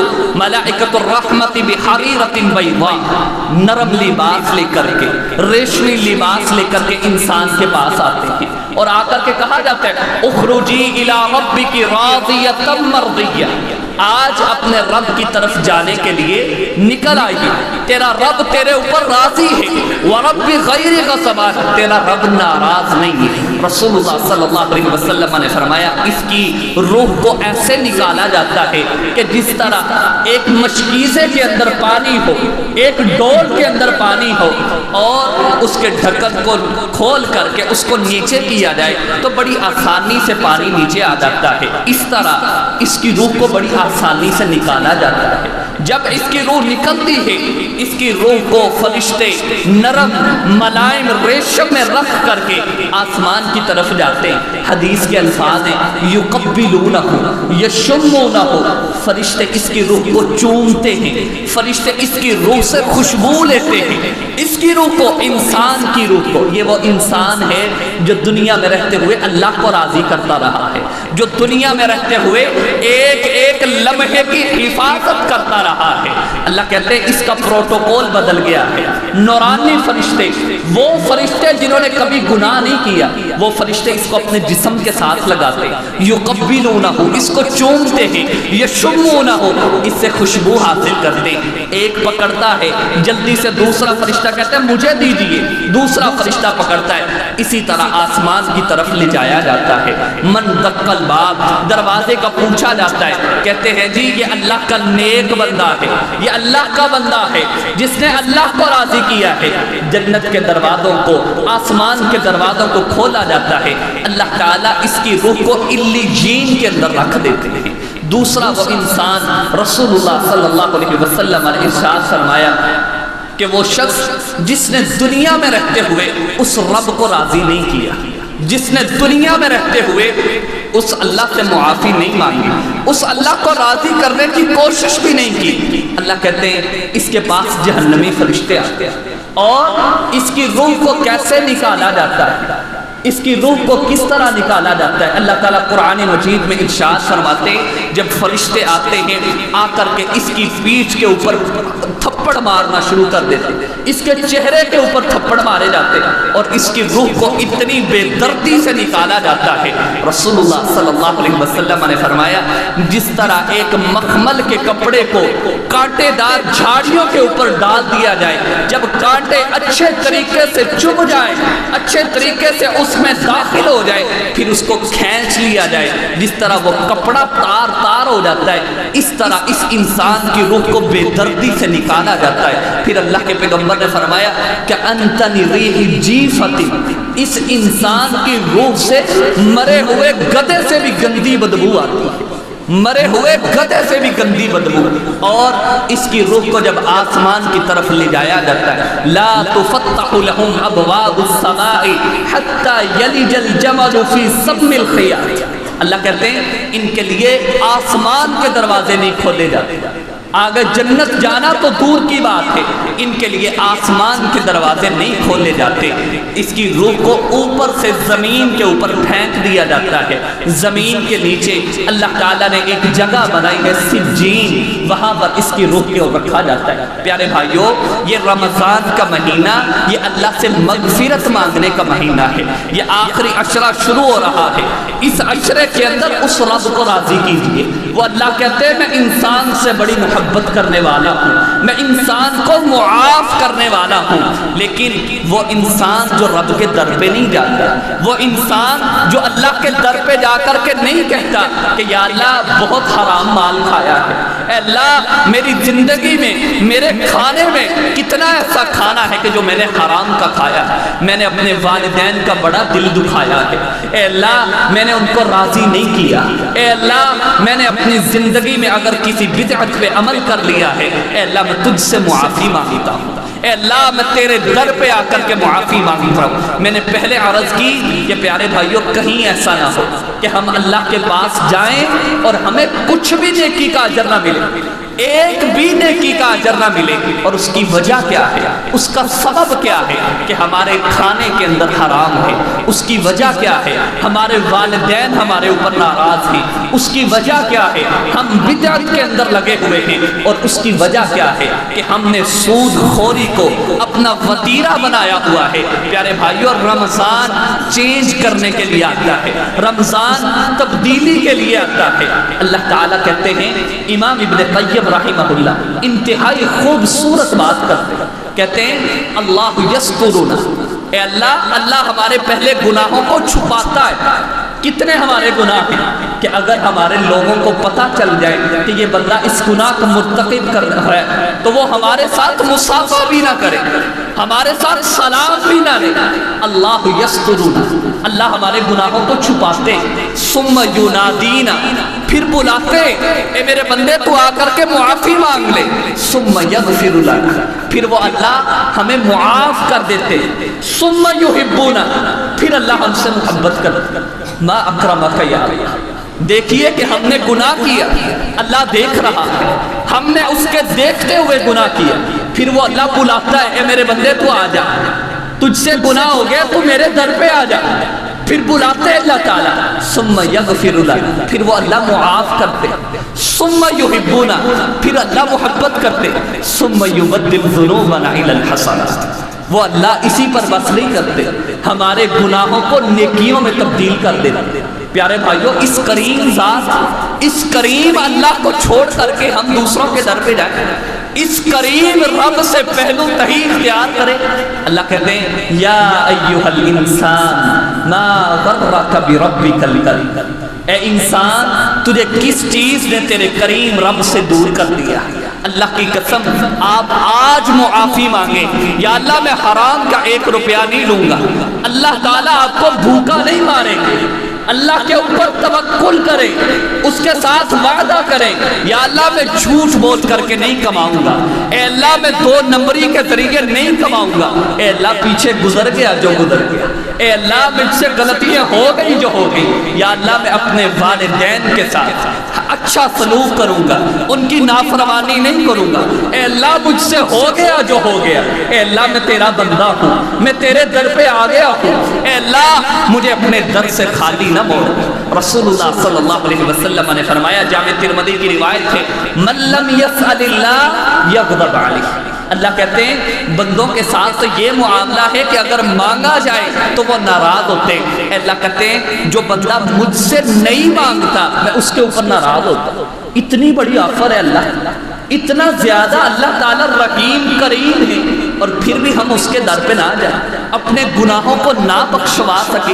Speaker 1: ملائکۃ الرحمت بحریرۃ بیضاء، نرم لباس لے کر کے، ریشمی لباس لے کر کے انسان کے پاس آتے ہیں اور آ کر کے کہا جاتا ہے اخرجی الی ربک راضیۃ مرضیہ، آج اپنے رب کی طرف جانے کے لیے نکل آئیے، تیرا رب تیرے اوپر راضی ہے، ورب غیر غصبان، تیرا رب ناراض نہیں ہے۔ رسول اللہ صلی اللہ علیہ وسلم نے فرمایا اس کی روح کو ایسے نکالا جاتا ہے کہ جس طرح ایک مشکیزے کے اندر پانی ہو، ایک ڈول کے اندر پانی ہو اور اس کے ڈھکن کو کھول کر کے اس کو نیچے کیا جائے تو بڑی آسانی سے پانی نیچے آ جاتا ہے، اس طرح اس کی روح کو بڑی آسانی سے نکالا جاتا ہے۔ جب اس کی روح نکلتی ہے اس کی روح کو فرشتے نرم ملائم ریشم میں رکھ کر کے آسمان کی طرف جاتے ہیں۔ حدیث کے الفاظ ہیں یقبلونہ یشمونہ، فرشتے اس کی روح کو چومتے ہیں، فرشتے اس کی روح سے خوشبو لیتے ہیں، اس کی روح کو، انسان کی روح کو۔ یہ وہ انسان ہے جو دنیا میں رہتے ہوئے اللہ کو راضی کرتا رہا ہے، جو دنیا میں رہتے ہوئے ایک ایک لمحے کی حفاظت کرتا رہا ہے۔ اللہ کہتے ہیں اس کا پروٹوکول بدل گیا ہے۔ نورانی فرشتے، وہ فرشتے جنہوں نے کبھی گناہ نہیں کیا، وہ فرشتے اس کو اپنے جسم کے ساتھ لگاتے ہیں، یقبلونہ، اس کو چومتے ہیں، یشمونہ، اس سے خوشبو حاصل کرتے ہیں۔ ایک پکڑتا ہے جلدی سے دوسرا فرشتہ کہتا ہے مجھے دیجئے، دوسرا فرشتہ پکڑتا ہے، اسی طرح آسمان کی طرف لے جایا جاتا ہے۔ من دق الباب، دروازے کا پوچھا جاتا ہے، کہتے ہیں جی یہ اللہ کا نیک بندہ ہے، یہ اللہ کا بندہ ہے جس نے اللہ کو راضی کیا ہے۔ جنت کے دروازوں کو، آسمان کے دروازوں کو کھولا جاتا ہے، اللہ تعالیٰ اس کی روح کو علیین کے اندر رکھ دیتے ہیں۔ دوسرا وہ انسان، رسول اللہ صلی اللہ علیہ وسلم نے ارشاد فرمایا کہ وہ شخص جس نے دنیا میں رہتے ہوئے اس رب کو راضی نہیں کیا، جس نے دنیا میں رہتے ہوئے اس اللہ سے معافی نہیں مانگی، اس اللہ کو راضی کرنے کی کوشش بھی نہیں کی، اللہ کہتے ہیں اس کے پاس جہنمی فرشتے آتے ہیں۔ اور اس کی روح کو کیسے نکالا جاتا ہے، اس کی روح کو کس طرح نکالا جاتا ہے؟ اللہ تعالیٰ قرآن مجید میں ارشاد فرماتے ہیں جب فرشتے آتے ہیں آ کر کے اس کی پیٹھ کے اوپر تھپڑ مارنا شروع کر دیتے، اس کے چہرے کے اوپر تھپڑ مارے جاتے اور اس کی روح کو اتنی بے دردی سے نکالا جاتا ہے۔ رسول اللہ صلی اللہ علیہ وسلم نے فرمایا جس طرح ایک مخمل کے کپڑے کو کانٹے دار جھاڑیوں کے اوپر ڈال دیا جائے، جب کانٹے اچھے طریقے سے چبھ جائیں، اچھے طریقے سے اس میں داخل ہو جائے، پھر اس کو کھینچ لیا جائے، جس طرح وہ کپڑا تار تار ہو جاتا ہے، اس طرح اس انسان کی روح کو بے دردی سے نکالا جاتا ہے۔ پھر اللہ کے پیغمبر نے فرمایا کہ انتنی ریح جیفت، اس انسان کی روح سے مرے ہوئے گدھے سے بھی گندی بدبو آتی ہے، مرے ہوئے گدھے سے بھی گندی بدبو۔ اور اس کی روح کو جب آسمان کی طرف لے جایا جاتا ہے لا تفتح لهم ابواب السماء حتى يلج الجمل في سم الخياط، اللہ کہتے ہیں ان کے لیے آسمان کے دروازے نہیں کھولے جاتے، آگے جنت جانا تو دور کی بات ہے، ان کے لیے آسمان کے دروازے نہیں کھولے جاتے۔ اس کی روح کو اوپر سے زمین کے اوپر پھینک دیا جاتا ہے، زمین کے نیچے اللہ تعالیٰ نے ایک جگہ بنائی ہے سجین، وہاں پر اس کی روح کو رکھا جاتا ہے۔ پیارے بھائیوں یہ رمضان کا مہینہ یہ اللہ سے مغفرت مانگنے کا مہینہ ہے، یہ آخری عشرہ شروع ہو رہا ہے، اس عشرے کے اندر اس رب کو راضی کیجئے۔ وہ اللہ کہتے ہیں میں انسان سے بڑی محبت کرنے والا ہوں، میں انسان کو تو معاف کرنے والا ہوں. لیکن وہ انسان جو رب کے در پہ نہیں جاتا، وہ انسان جو اللہ کے در پہ جا کر کے نہیں کہتا کہ یا اللہ بہت حرام مال کھایا ہے، اے اللہ میری زندگی میں میرے کھانے میں کتنا ایسا کھانا ہے کہ جو میں نے حرام کا کھایا ہے، میں نے اپنے والدین کا بڑا دل دکھایا ہے، اے اللہ میں نے ان کو راضی نہیں کیا، اے اللہ میں نے اپنی زندگی میں اگر کسی بدعت پہ عمل کر لیا ہے، اے اللہ میں تجھ سے معافی مانگتا ہوں، اے اللہ میں تیرے در پہ آ کر کے معافی مانگتا ہوں. میں نے پہلے عرض کی کہ پیارے بھائیوں کہیں ایسا نہ ہو کہ ہم اللہ کے پاس جائیں اور ہمیں کچھ بھی نیکی کا اجر نہ ملے، ایک بھی نیکی کا اجر نہ ملے. اور اس کی وجہ کیا ہے؟ اس کا سبب کیا ہے کہ ہمارے کھانے کے اندر حرام ہے. اس کی وجہ کیا ہے؟ ہمارے والدین ہمارے اوپر ناراض ہیں. اس کی وجہ کیا ہے؟ ہم بدعت کے اندر لگے ہوئے ہیں. اور اس کی وجہ کیا ہے کہ ہم نے سود خوری کو اپنا وتیرہ بنایا ہوا ہے. پیارے بھائیوں رمضان چینج کرنے کے لیے آتا ہے، رمضان تبدیلی کے لیے آتا ہے. اللہ تعالیٰ کہتے ہیں، امام ابن قیم رحمہ اللہ انتہائی خوبصورت بات کرتے ہیں، کہتے ہیں اللہ یسترنا، اے اللہ اللہ ہمارے پہلے گناہوں کو چھپاتا ہے. کتنے ہمارے گناہ ہیں کہ اگر ہمارے لوگوں کو پتہ چل جائے کہ یہ بندہ اس گناہ کا مرتکب کر رہا ہے تو وہ ہمارے ساتھ مصافحہ بھی نہ کرے، ہمارے ساتھ سلام بھی نہ لے. اللہ یسترنا، اللہ ہمارے گناہوں کو چھپاتے. ثم ینادینا، پھر بلاتے، اے میرے بندے تو آ کر کے معافی مانگ لے. ثم یغفر لنا، پھر وہ اللہ ہمیں معاف کر دیتے. ثم یحبونا، پھر اللہ ہم سے محبت کرتے. ما اکرمک یا اللہ، دیکھیے کہ ہم نے گناہ کیا، اللہ دیکھ رہا ہے، ہم نے اس کے دیکھتے ہوئے گناہ کیا. پھر وہ اللہ بلاتا ہے، اے میرے بندے تو آ جا، تجھ سے گناہ ہو گیا تو میرے در پہ آ جا. پھر بلاتے اللہ تعالیٰ. ثم یغفر لنا، پھر وہ اللہ معاف کرتے. ثم یحبونا، پھر اللہ محبت کرتے. ثم یبدل ذنوبنا الی الحسنات، وہ اللہ اسی پر بس نہیں کرتے، ہمارے گناہوں کو نیکیوں میں تبدیل کر دیتے. پیارے بھائیوں اس کریم ذات، اس کریم اللہ کو چھوڑ کر کے ہم دوسروں کے در پہ جائیں، اس کریم رب سے پہلو تہی اختیار کریں. اللہ کہتے ہیں یا ایھا الانسان ما غرک بربک الکریم، اے انسان تجھے کس چیز نے تیرے کریم رب سے دور کر دیا. اللہ کی قسم آپ آج معافی مانگیں، یا اللہ میں حرام کا 1 روپیہ نہیں لوں گا. اللہ تعالیٰ آپ کو بھوکا نہیں ماریں گے. اللہ کے اوپر توکل کریں، اس کے ساتھ وعدہ کریں، یا اللہ میں جھوٹ بول کر کے نہیں کماؤں گا، اے اللہ میں 2 نمبری کے طریقے نہیں کماؤں گا، اے اللہ پیچھے گزر گیا جو گزر گیا، اے اللہ مجھ سے غلطیاں ہو گئی جو ہو گئی، یا اللہ میں اپنے والدین کے ساتھ اچھا سلوک کروں گا، ان کی نافرمانی نہیں کروں گا. اے اللہ مجھ سے ہو گیا جو ہو گیا، اے اللہ میں تیرا بندہ ہوں، میں تیرے در پہ آ گیا ہوں، اے اللہ مجھے اپنے در سے خالی نہ موڑ. رسول اللہ صلی اللہ علیہ وسلم نے فرمایا، جامع ترمذی کی روایت ہے، من لم یسأل اللہ یغضب علیہ. اللہ کہتے ہیں بندوں کے ساتھ یہ معاملہ ہے کہ اگر مانگا جائے تو وہ ناراض ہوتے ہیں. اللہ کہتے ہیں جو بندہ مجھ سے نہیں مانگتا میں اس کے اوپر ناراض ہوتا ہوں. اتنی بڑی آفر ہے اللہ، اتنا زیادہ اللہ تعالیٰ رحیم کریم ہے، اور پھر بھی ہم اس کے در پہ نہ جائیں، اپنے گناہوں کو نہ بخشوا سکے،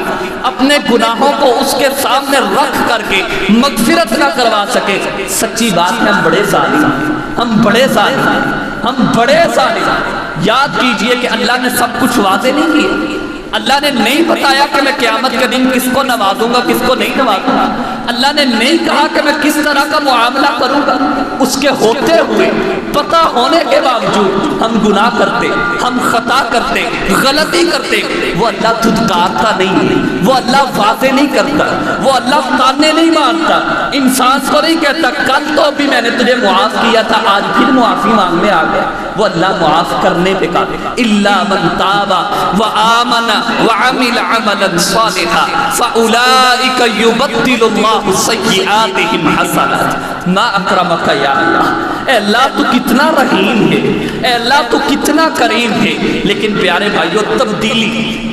Speaker 1: اپنے گناہوں کو اس کے سامنے رکھ کر کے مغفرت نہ کروا سکے. سچی بات ہے ہم بڑے ظالم ہیں، ہم بڑے ظالم ہیں، ہم بڑے ظالم ہیں. یاد کیجئے کہ اللہ نے سب کچھ واضح نہیں کیا. اللہ نے نہیں بتایا کہ میں قیامت کے دن کس کو نوازوں گا کس کو نہیں نوازوں گا. اللہ نے نہیں کہا کہ میں کس طرح کا معاملہ کروں گا. اس کے ہوتے ہوئے، پتہ ہونے کے باوجود ہم گناہ کرتے، ہم خطا کرتے، غلطی کرتے، وہ اللہ دھتکارتا نہیں، وہ اللہ واضح نہیں کرتا، وہ اللہ تانے نہیں مارتا، انسان کو نہیں کہتا کل تو بھی میں نے تجھے معاف کیا تھا آج پھر معافی مانگنے آ گیا. وہ اللہ معاف کرنے پہ قادر. الا من تاب وآمن وعمل عملا صالحا فاولئک یبدل اللہ سیئاتہم حسنات. ما اکرمک یا اللہ، اے اللہ تو کتنا رحیم ہے، اے اللہ تو کتنا اتنا کریم ہے، لیکن پیارے بھائیوں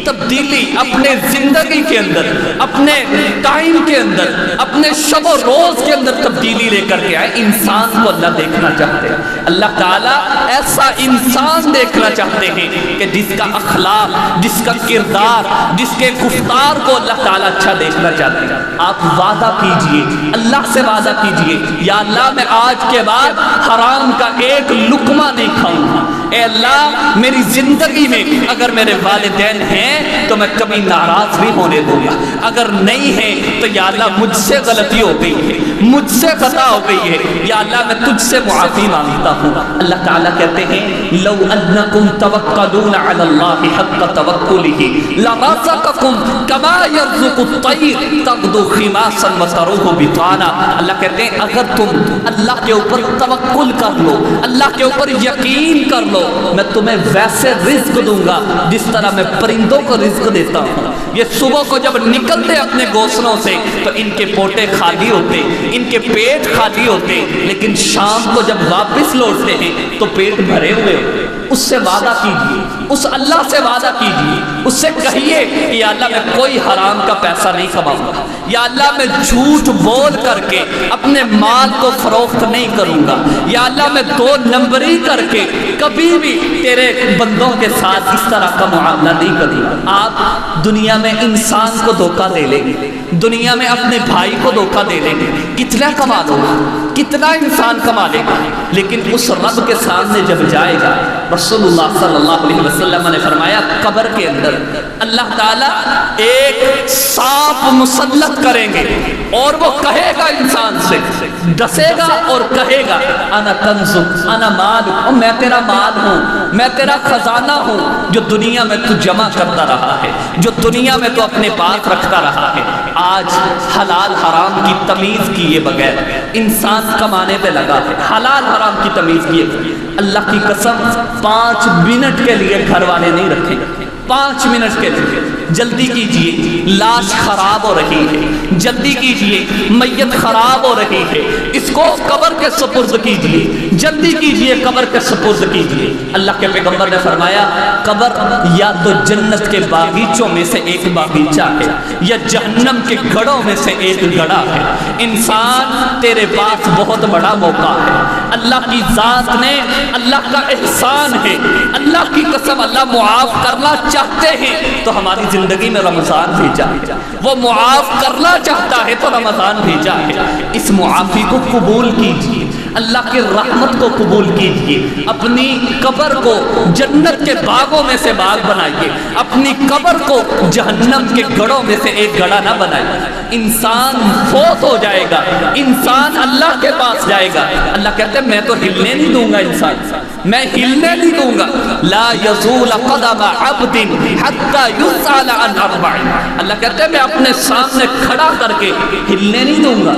Speaker 1: تبدیلی اپنے زندگی کے اندر، اپنے ٹائم کے اندر، اپنے شب و روز کے اندر تبدیلی لے کر کے آئے۔ انسان کو اللہ دیکھنا چاہتے ہیں، اللہ تعالیٰ ایسا انسان دیکھنا چاہتے ہیں کہ جس کا اخلاق، جس کا کردار، جس کے گفتار کو اللہ تعالیٰ اچھا دیکھنا چاہتے ہیں۔ آپ وعدہ کیجئے، اللہ سے وعدہ کیجئے، یا اللہ میں آج کے بعد حرام کا ایک لقمہ نہیں کھاؤں گا۔ اے اللہ میری زندگی میں اگر میرے والدین ہیں تو میں کبھی ناراض بھی ہونے دوں گا، اگر نہیں ہیں تو یا اللہ مجھ سے غلطی ہو گئی ہے، مجھ سے خطا ہو گئی ہے، یا اللہ میں تجھ سے معافی مانگتا ہوں۔ اللہ تعالیٰ کہتے ہیں لو انکم توکلون علی اللہ حق توکلہ لرزقکم کما یرزق الطیر تغدو خماسا وتروح بطانا۔ اللہ کہتے ہیں اگر تم اللہ کے اوپر توکل کر لو، اللہ کے اوپر یقین کر لو، میں تمہیں ویسے رزق دوں گا جس طرح میں پرندوں کو رزق دیتا ہوں۔ یہ صبح کو جب نکلتے اپنے گھونسلوں سے تو ان کے پوٹے خالی ہوتے، ان کے پیٹ خالی ہوتے، لیکن شام کو جب واپس لوٹتے ہیں تو پیٹ بھرے ہوئے ہوتے۔ اس سے وعدہ کیجئے، اس اللہ سے وعدہ کیجئے، اس سے کہیے کہ یا اللہ میں کوئی حرام کا پیسہ نہیں کماؤں گا، یا اللہ میں جھوٹ بول کر کے اپنے مال کو فروخت نہیں کروں گا، یا اللہ میں دو نمبری کر کے کبھی بھی تیرے بندوں کے ساتھ اس طرح کا معاملہ نہیں کروں گا۔ آپ دنیا میں انسان کو دھوکہ دے لیں گے، دنیا میں اپنے بھائی کو دھوکہ دے لیں گے، کتنا کما لو گا، کتنا انسان کما لے گا، لیکن اس رب کے سامنے جب جائے گا، رسول اللہ صلی اللہ علیہ وسلم نے فرمایا قبر کے اندر اللہ تعالیٰ ایک سانپ مسلط کریں گے اور وہ کہے گا انسان سے، ڈسے گا اور کہے گا انا کنزک انا مالک، میں تیرا مال ہوں، میں تیرا خزانہ ہوں جو دنیا میں تو جمع کرتا رہا ہے، جو دنیا میں تو اپنے پاس رکھتا رہا ہے۔ آج حلال حرام کی تمیز کیے بغیر انسان کمانے پہ لگا ہے، حلال حرام کی تمیز کیے بغیر۔ اللہ کی قسم 5 منٹ کے لیے گھر والے نہیں رکھیں گے، 5 منٹ کے لیے جلدی کیجئے، لاش خراب ہو رہی ہے، جلدی کیجئے، میت خراب ہو رہی ہے، اس کو قبر کے سپرد کیجئے، جلدی کیجئے قبر کے سپرد کیجئے۔ اللہ کے پیغمبر نے فرمایا قبر یا تو جنت کے باغیچوں میں سے ایک باغیچہ ہے یا جہنم کے گڑھوں میں سے ایک گڑھا ہے۔ انسان تیرے پاس بہت بڑا موقع ہے، اللہ کی ذات نے، اللہ کا احسان ہے، اللہ کی قسم اللہ معاف کرنا چاہتے ہیں تو ہماری زندگی میں رمضان بھیجا ہے، وہ معاف کرنا چاہتا ہے تو رمضان بھیجا ہے۔ اس معافی کو قبول کیجئے، اللہ کی رحمت کو قبول کیجئے، اپنی قبر کو جنت کے باغوں میں سے باغ بنائیے، اپنی قبر کو جہنم کے گڑھوں میں سے ایک گڑھا نہ بنائیے۔ انسان فوت ہو جائے گا، انسان اللہ کے پاس جائے گا، اللہ کہتے ہیں میں تو ہلنے نہیں دوں گا، انسان میں ہلنے نہیں دوں گا۔ لا یزول قدم عبد حتی یسأل عن 4، اللہ کہتے ہیں میں اپنے سامنے کھڑا کر کے ہلنے نہیں دوں گا،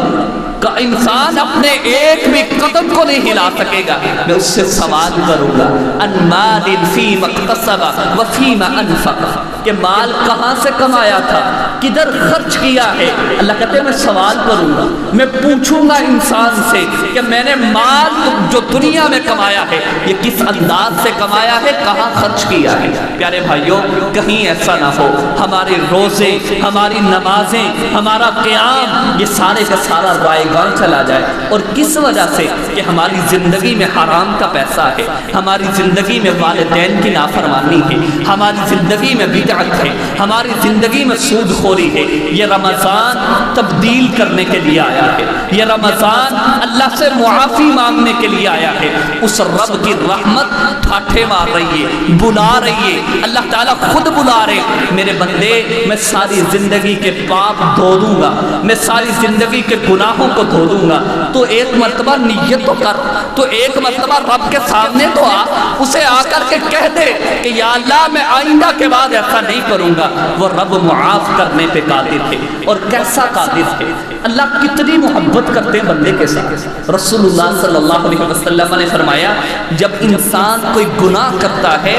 Speaker 1: کہ انسان اپنے ایک بھی قدم کو نہیں ہلا سکے گا، میں اس سے سوال کروں گا ان مال فیما اکتسب وفیما انفق، کہ مال کہاں سے کمایا تھا، کدھر خرچ کیا ہے۔ اللہ کہتے ہیں میں سوال کروں گا، میں پوچھوں گا انسان سے کہ میں نے مال جو دنیا میں کمایا ہے یہ کس انداز سے کمایا ہے، کہاں خرچ کیا ہے۔ پیارے بھائیوں کہیں ایسا نہ ہو ہمارے روزے، ہماری نمازیں، ہمارا قیام یہ سارے کا سارا رائے گاں چلا جائے، اور کس وجہ سے کہ ہماری زندگی میں حرام کا پیسہ ہے، ہماری زندگی میں والدین کی نافرمانی ہے، ہماری زندگی میں بدعت ہے، ہماری زندگی میں سود خوری ہے۔ یہ رمضان تبدیل کرنے کے لیے آیا ہے، یہ رمضان اللہ سے معافی مانگنے کے لیے آیا ہے۔ اس رب کی رحمت ٹھاٹھے مار رہی ہے، بلا رہی ہے، اللہ تعالیٰ خود بلا رہے میرے بندے میں ساری زندگی کے پاپ دھو دوں گا، میں ساری زندگی کے گناہوں کو دھو دوں گا، تو ایک مرتبہ نیت تو کر، تو ایک مرتبہ رب کے سامنے تو آ، اسے آ کر کے کہہ دے کہ یا اللہ میں آئندہ کے بعد ایسا نہیں کروں گا۔ وہ رب معاف کرنے پہ قادر ہے، اور کیسا قادر ہے، اللہ کتنی محبت کرتے ہیں بندے کے ساتھ۔ رسول اللہ صلی اللہ علیہ وسلم نے فرمایا جب انسان کوئی گناہ کرتا ہے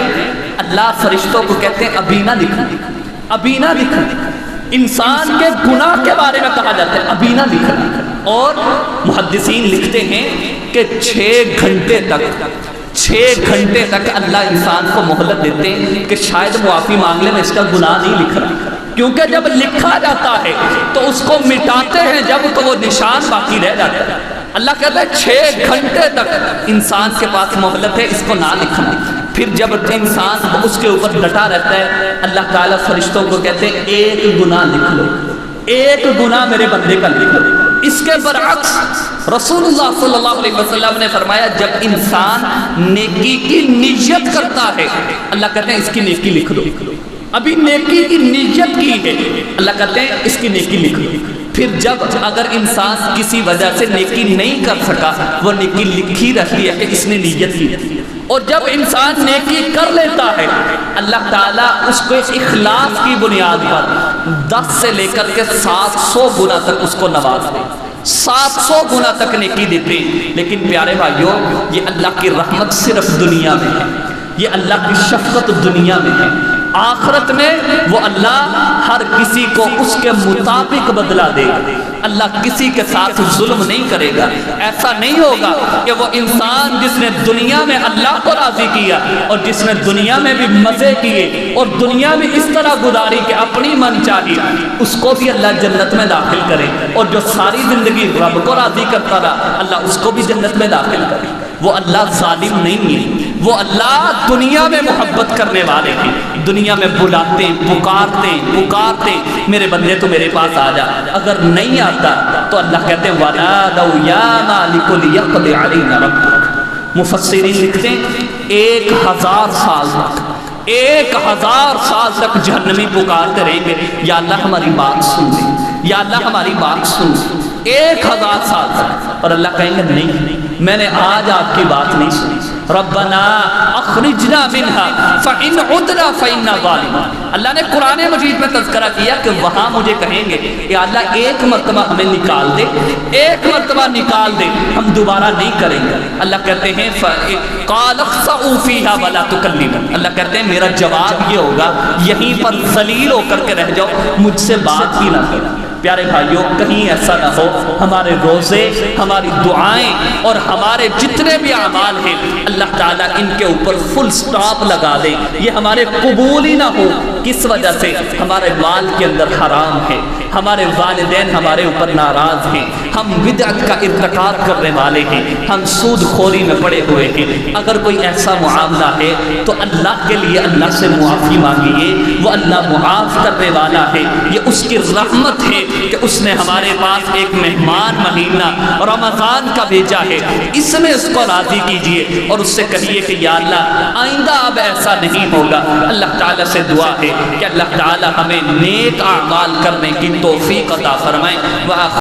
Speaker 1: اللہ فرشتوں کو کہتے ہیں ابھی نہ لکھنا، ابھی نہ لکھنا۔ انسان کے گناہ کے بارے میں کہا جاتا ہے ابھی نہ لکھنا، اور محدثین لکھتے ہیں کہ 6 گھنٹے تک 6 گھنٹے تک اللہ انسان کو مہلت دیتے ہیں کہ شاید معافی مانگ لے، میں اس کا گناہ نہیں لکھ رہا، کیونکہ جب لکھا جاتا ہے تو اس کو مٹاتے ہیں جب تو وہ نشان باقی رہ جاتا ہے۔ اللہ کہتا ہے 6 گھنٹے تک انسان کے پاس مہلت ہے، اس کو نہ لکھنا۔ پھر جب انسان اس کے اوپر ڈٹا رہتا ہے، اللہ تعالیٰ فرشتوں کو کہتے ہیں ایک گناہ لکھ لو، ایک گناہ میرے بندے کا لکھ لو۔ اس کے برعکس رسول اللہ صلی اللہ علیہ وسلم نے فرمایا جب انسان نیکی کی نیت کرتا ہے، اللہ کہتے ہیں اس کی نیکی لکھ لو۔ ابھی نیکی کی نیت کی ہے، اللہ کہتے ہیں اس کی نیکی لکھ لو۔ پھر جب اگر انسان کسی وجہ سے نیکی نہیں کر سکا، وہ نیکی لکھی رہتی ہے کہ اس نے نیت کی تھی۔ اور جب انسان نیکی کر لیتا ہے، اللہ تعالیٰ اس کو اخلاص کی بنیاد پر 10 سے لے کر کے 700 گنا تک اس کو نواز دے، 700 گنا تک نیکی دیتے ہیں۔ لیکن پیارے بھائیوں، یہ اللہ کی رحمت صرف دنیا میں ہے، یہ اللہ کی شفقت دنیا میں ہے۔ آخرت میں وہ اللہ ہر کسی کو اس کے مطابق بدلہ دے گا۔ اللہ کسی کے ساتھ ظلم نہیں کرے گا۔ ایسا نہیں ہوگا کہ وہ انسان جس نے دنیا میں اللہ کو راضی کیا اور جس نے دنیا میں بھی مزے کیے اور دنیا میں اس طرح گزاری کہ اپنی من چاہی، اس کو بھی اللہ جنت میں داخل کرے، اور جو ساری زندگی رب کو راضی کرتا رہا، اللہ اس کو بھی جنت میں داخل کرے۔ وہ اللہ ظالم نہیں ہے، وہ اللہ دنیا میں محبت کرنے والے ہیں، دنیا میں بلاتے پکارتے میرے بندے تو میرے پاس آ جا۔ اگر نہیں آتا تو اللہ کہتے ہیں وَنَادَوْا يَا مَالِكُ لِيَقْضِ عَلَيْنَا رَبُّكَ۔ مفسرین لکھتے ہیں 1000 سال تک، 1000 سال تک جہنمی پکارتے رہیں گے یا اللہ ہماری بات سن لے، یا اللہ ہماری بات سن لے، 1000 سال تک۔ اور اللہ کہیں گے نہیں، میں نے آج آپ کی بات نہیں سنی۔ ربنا اخرجنا منها فإن عدنا فإنا ظالمون۔ اللہ نے قرآن مجید میں تذکرہ کیا کہ وہاں مجھے کہیں گے کہ اللہ ایک مرتبہ ہمیں نکال دے، ایک مرتبہ نکال دے، ہم دوبارہ نہیں کریں گے۔ اللہ کہتے ہیں قال اخسئوا فيها ولا تكلمون۔ اللہ کہتے ہیں میرا جواب یہ ہوگا یہیں پر ذلیل ہو کر کے رہ جاؤ، مجھ سے بات بھی نہ کرو۔ پیارے بھائیوں، کہیں ایسا نہ ہو ہمارے روزے، ہماری دعائیں اور ہمارے جتنے بھی اعمال ہیں اللہ تعالیٰ ان کے اوپر فل سٹاپ لگا دے، یہ ہمارے قبول ہی نہ ہو۔ کس وجہ سے؟ ہمارے مال کے اندر حرام ہے، ہمارے والدین ہمارے اوپر ناراض ہیں، ہم بدعت کا ارتکاب کرنے والے ہیں، ہم سود خوری میں پڑے ہوئے ہیں۔ اگر کوئی ایسا معاملہ ہے تو اللہ کے لیے اللہ سے معافی مانگیے، وہ اللہ معاف کرنے والا ہے۔ یہ اس کی رحمت ہے کہ اس نے ہمارے پاس ایک مہمان مہینہ رمضان کا بھیجا ہے، اس میں اس کو راضی کیجئے اور اس سے کہیے کہ یا اللہ آئندہ اب ایسا نہیں ہوگا۔ اللہ تعالیٰ سے دعا ہے کہ اللہ تعالیٰ ہمیں نیک اعمال کرنے کی توفیق عطا فرمائے۔